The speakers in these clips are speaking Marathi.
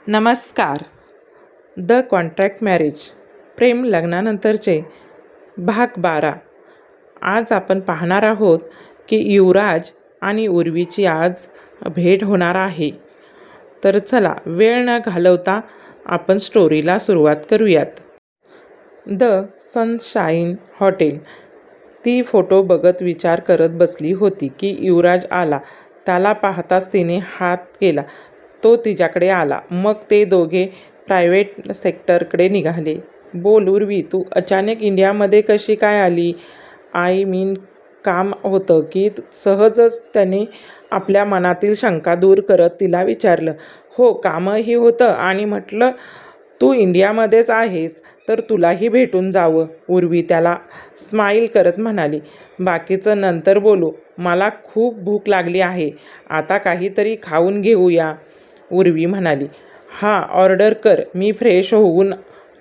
नमस्कार. द कॉन्ट्रॅक्ट मॅरेज प्रेम लग्नानंतरचे भाग 12. आज आपण पाहणार आहोत की युवराज आणि उर्वीची आज भेट होणार आहे. तर चला वेळ न घालवता आपण स्टोरीला सुरुवात करूयात. The sunshine hotel. ती फोटो बघत विचार करत बसली होती की युवराज आला. त्याला पाहताच तिने हात केला. तो तिच्याकडे आला. मग ते दोघे प्रायव्हेट सेक्टरकडे निघाले. बोल उर्वी, तू अचानक इंडियामध्ये कशी काय आली? आय मीन, काम होतं की? सहजच त्याने आपल्या मनातील शंका दूर करत तिला विचारलं. हो, कामही होतं आणि म्हटलं तू इंडियामध्येच आहेस तर तुलाही भेटून जावं, उर्वी त्याला स्माईल करत म्हणाली. बाकीचं नंतर बोलू, मला खूप भूक लागली आहे, आता काहीतरी खाऊन घेऊया, उर्वी म्हणाली. हां, ऑर्डर कर, मी फ्रेश होऊन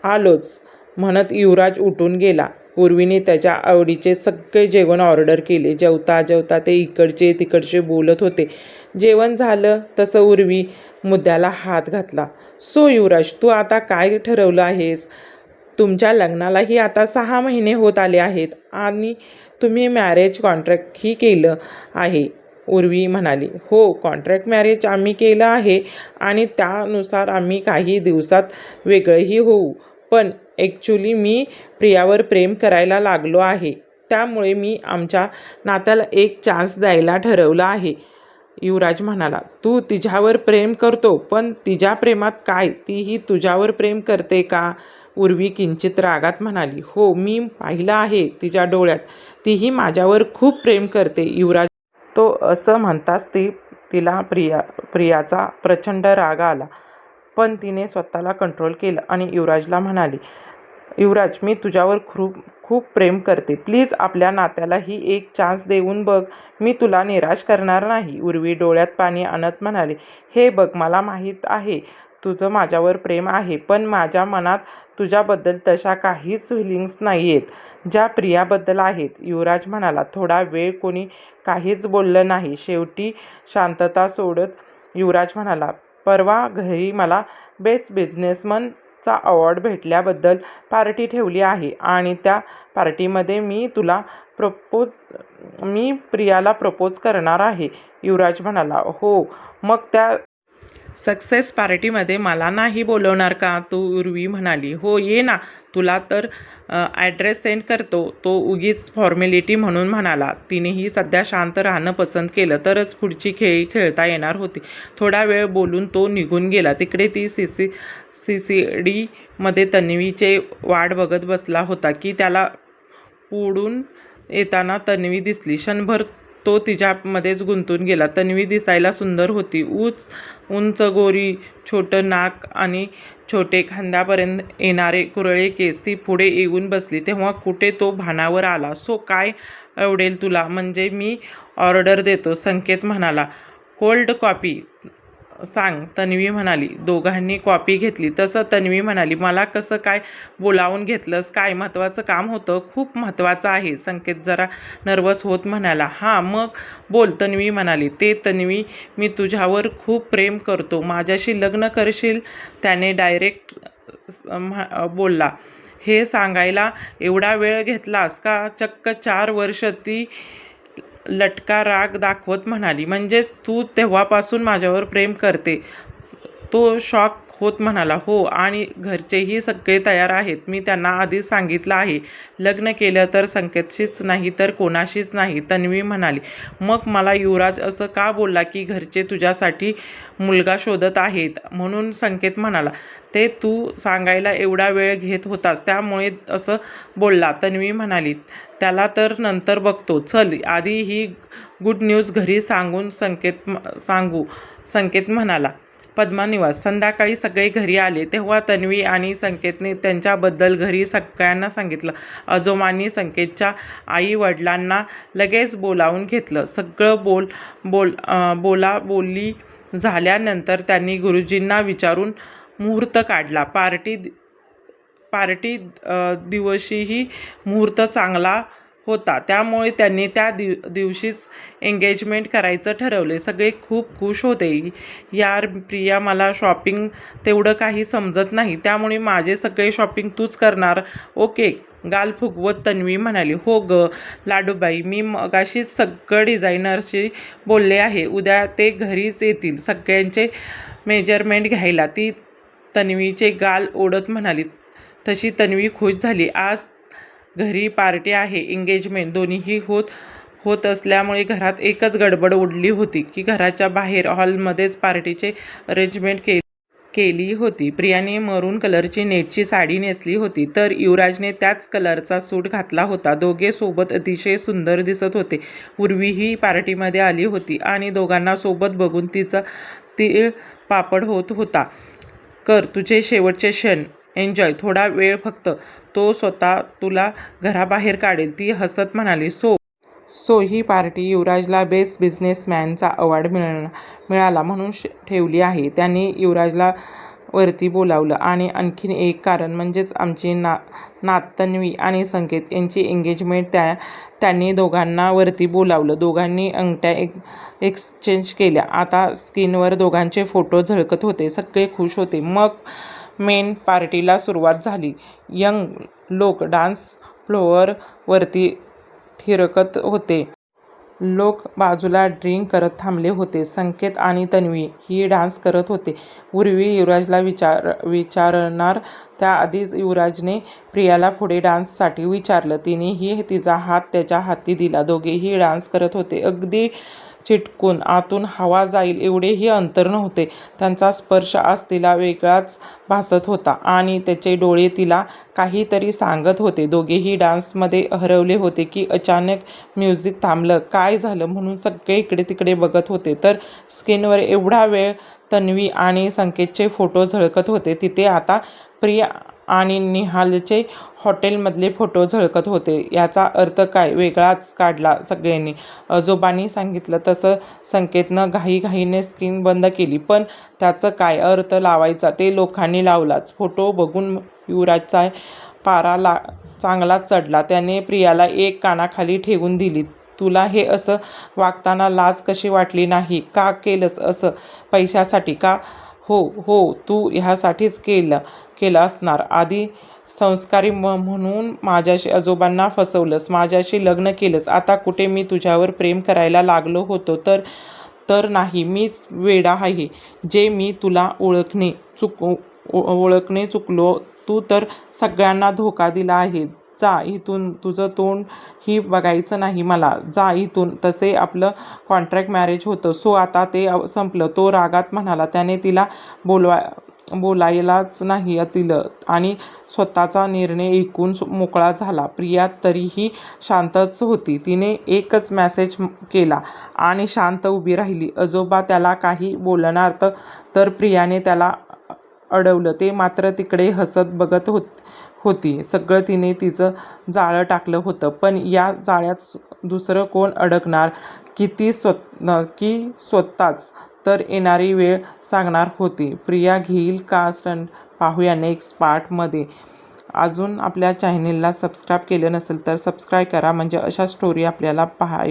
आलोच, म्हणत युवराज उठून गेला. उर्वीने त्याच्या आवडीचे सगळे जेवण ऑर्डर केले. जेवता जेवता ते इकडचे तिकडचे बोलत होते. जेवण झालं तसं उर्वी मुद्द्याला हात घातला. सो युवराज, तू आता काय ठरवलं आहेस? तुमच्या लग्नालाही आता 6 महिने होत आले आहेत आणि तुम्ही मॅरेज कॉन्ट्रॅक्टही केलं आहे, उर्वी म्हणाली. हो, कॉन्ट्रॅक्ट मॅरेज आम्ही केलं आहे आणि त्यानुसार आम्ही काही दिवसात वेगळंही होऊ. पण ॲक्च्युली मी प्रियावर प्रेम करायला लागलो आहे, त्यामुळे मी आमच्या नात्याला एक चान्स द्यायला ठरवलं आहे, युवराज म्हणाला. तू तिच्यावर प्रेम करतो, पण तिच्या प्रेमात काय, तीही तुझ्यावर प्रेम करते का? उर्वी किंचित रागात म्हणाली. हो, मी पाहिलं आहे तिच्या डोळ्यात, तीही माझ्यावर खूप प्रेम करते, युवराज. तो असं म्हणताच तिला प्रियाचा प्रचंड राग आला. पण तिने स्वतःला कंट्रोल केलं आणि युवराजला म्हणाली. युवराज, मी तुझ्यावर खूप प्रेम करते. प्लीज आपल्या नात्यालाही एक चान्स देऊन बघ. मी तुला निराश करणार नाही, उर्वी डोळ्यात पाणी आणत म्हणाली. हे बघ, मला माहीत आहे तुझं माझ्यावर प्रेम आहे, पण माझ्या मनात तुझ्याबद्दल तशा काहीच फिलिंग्स नाही आहेत ज्या प्रियाबद्दल आहेत, युवराज म्हणाला. थोडा वेळ कोणी काहीच बोललं नाही. शेवटी शांतता सोडत युवराज म्हणाला. परवा घरी मला बेस्ट बिझनेसमन चा अवॉर्ड भेटल्याबद्दल पार्टी ठेवली आहे आणि त्या पार्टीमध्ये मी प्रियाला प्रपोज करणार आहे, युवराज म्हणाला. हो, मग त्या सक्सेस पार्टीमध्ये मला नाही बोलवणार का तू, उर्वी म्हणाली. हो, ये ना, तुला तर ॲड्रेस सेंड करतो, तो उगीच फॉर्मॅलिटी म्हणून म्हणाला. तिनेही सध्या शांत राहणं पसंत केलं तरच पुढची खेळी खेळता येणार होती. थोडा वेळ बोलून तो निघून गेला. तिकडे ती CCD मध्ये तन्वीचे वाट बघत बसला होता की त्याला पुढून येताना तन्वी दिसली. क्षणभर तो तिच्यामध्येच गुंतून गेला. तन्वी दिसायला सुंदर होती. उंच, गोरी, छोटं नाक आणि छोटे खांद्यापर्यंत येणारे कुरळे केस. ती पुढे येऊन बसली तेव्हा कुठे तो भानावर आला. सो काय आवडेल तुला? म्हणजे मी ऑर्डर देतो, संकेत म्हणाला. कोल्ड कॉफी सांग, तन्वी म्हणाली. दोघांनी कॉफी घेतली. तसं तन्वी म्हणाली. मला कसं काय बोलावून घेतलंस? काय महत्त्वाचं काम होतं? खूप महत्त्वाचं आहे, संकेत जरा नर्वस होत म्हणाला. हां, मग बोल, तन्वी म्हणाली. ते तन्वी, मी तुझ्यावर खूप प्रेम करतो, माझ्याशी लग्न करशील? त्याने डायरेक्ट बोलला. हे सांगायला एवढा वेळ घेतलास का? चक्क 4 वर्ष, ती लटका राग दाखवत म्हणाली. म्हणजेच तू तेव्हापासून माझ्यावर प्रेम करते? तो शॉक होत म्हणाला. हो, आणि घरचेही सगळे तयार आहेत. मी त्यांना आधीच सांगितलं आहे. लग्न केलं तर संकेतशीच नाही तर कोणाशीच नाही, तन्वी म्हणाली. मग मला युवराज असं का बोलला की घरचे तुझ्यासाठी मुलगा शोधत आहेत म्हणून, संकेत म्हणाला. ते तू सांगायला एवढा वेळ घेत होतास त्यामुळे असं बोलला, तन्वी म्हणाली. त्याला तर नंतर बघतो, चल आधी ही गुड न्यूज घरी सांगू, संकेत म्हणाला. पद्मा निवास. संध्याकाळी सगळे घरी आले तेव्हा तन्वी आणि संकेतने त्यांच्याबद्दल घरी सगळ्यांना सांगितलं. आजोबांनी संकेतच्या आई वडिलांना लगेच बोलावून घेतलं. सगळं बोलाबोली झाल्यानंतर त्यांनी गुरुजींना विचारून मुहूर्त काढला. पार्टी दिवशीही मुहूर्त चांगला होता, त्यामुळे त्यांनी त्या दिवशीच एंगेजमेंट करायचं ठरवले. सगळे खूप खुश होते. यार प्रिया, मला शॉपिंग तेवढं काही समजत नाही, त्यामुळे माझे सगळे शॉपिंग तूच करणार? ओके, गाल फुगवत तन्वी म्हणाली. हो ग लाडूबाई, मी मगाशीच सगळं डिझायनरशी बोलले आहे. उद्या ते घरीच येतील सगळ्यांचे मेजरमेंट घ्यायला, ती तन्वीचे गाल ओढत म्हणाली. तशी तन्वी खुश झाली. आज घरी पार्टी आहे, एंगेजमेंट दोन्हीही होत असल्यामुळे घरात एकच गडबड उडली होती की घराच्या बाहेर हॉलमध्येच पार्टीचे अरेंजमेंट केली होती. प्रियाने मरून कलरची नेटची साडी नेसली होती, तर युवराजने त्याच कलरचा सूट घातला होता. दोघे सोबत अतिशय सुंदर दिसत होते. उर्वीही पार्टीमध्ये आली होती आणि दोघांना सोबत बघून तिचा तीळ पापड होत होता. कर तुझे शेवटचे क्षण एन्जॉय, थोडा वेळ फक्त, तो स्वतः तुला घराबाहेर काढेल, ती हसत म्हणाली. सो ही पार्टी युवराजला बेस्ट बिझनेसमॅनचा अवॉर्ड मिळाला म्हणून ठेवली आहे. त्यांनी युवराजला वरती बोलावलं आणि आणखीन एक कारण म्हणजेच आमची नात तन्वी आणि संकेत यांची एंगेजमेंट. त्यांनी दोघांना वरती बोलावलं. दोघांनी अंगठ्या एक्सचेंज केल्या. आता स्क्रीनवर दोघांचे फोटो झळकत होते. सगळे खुश होते. मग मेन पार्टीला सुरुवात झाली. यंग लोक डान्स फ्लोअरवरती थिरकत होते. लोक बाजूला ड्रिंक करत थांबले होते. संकेत आणि तन्वी ही डान्स करत होते. उर्वी युवराजला विचारणार त्याआधीच युवराजने प्रियाला पुढे डान्ससाठी विचारलं. तिनेही तिचा हात त्याच्या हाती दिला. दोघेही डान्स करत होते. अगदी चिटकून, आतून हवा जाईल एवढेही अंतर नव्हते. त्यांचा स्पर्श आज तिला वेगळाच भासत होता आणि त्याचे डोळे तिला काहीतरी सांगत होते. दोघेही डान्समध्ये हरवले होते की अचानक म्युझिक थांबलं. काय झालं म्हणून सगळे इकडे तिकडे बघत होते, तर स्क्रीनवर एवढा वेळ तन्वी आणि संकेतचे फोटो झळकत होते. तिथे आता प्रिया आणि निहालचे हॉटेलमधले फोटो झळकत होते. याचा अर्थ काय वेगळाच काढला सगळ्यांनी. आजोबांनी सांगितलं तसं संकेतनं घाईघाईने स्क्रीन बंद केली, पण त्याचा काय अर्थ लावायचा ते लोकांनी लावलाच. फोटो बघून युवराजचा पारा चांगलाच चढला. त्याने प्रियाला एक कानाखाली ठेवून दिली. तुला हे असं वागताना लाज कशी वाटली नाही? का केलंस असं? पैशासाठी का? हो, तू ह्यासाठीच केलं असणार. आधी संस्कारी म्हणून माझ्याशी आजोबांना फसवलंस, माझ्याशी लग्न केलंस. आता कुठे मी तुझ्यावर प्रेम करायला लागलो होतो तर नाही, मीच वेडा आहे जे मी तुला ओळखणे चुकलो. तू तर सगळ्यांना धोका दिला आहे. जा इथून, तुझं तोंड ही बघायचं नाही मला. जा इथून. तसे आपलं कॉन्ट्रॅक्ट मॅरेज होतं, सो आता ते संपलं, तो रागात म्हणाला. त्याने तिला बोलायलाच नाही दिलं आणि स्वतःचा निर्णय ऐकून मोकळा झाला. प्रिया तरीही शांतच होती. तिने एकच मेसेज केला आणि शांत उभी राहिली. आजोबा त्याला काही बोलणार तर प्रियाने त्याला अडवलं. ते मात्र तिकडे हसत बघत होती. सगळं तिने तिचं जाळं टाकलं होतं, पण या जाळ्यात दुसरं कोण अडकणार? की स्वतःच? तर येणारी वेळ सांगणार होती. प्रिया घेईल का स्टंट? पाहूया नेक्स्ट पार्टमध्ये. अजून आपल्या चॅनेलला सबस्क्राईब केलं नसेल तर सबस्क्राईब करा, म्हणजे अशा स्टोरी आपल्याला पाहायला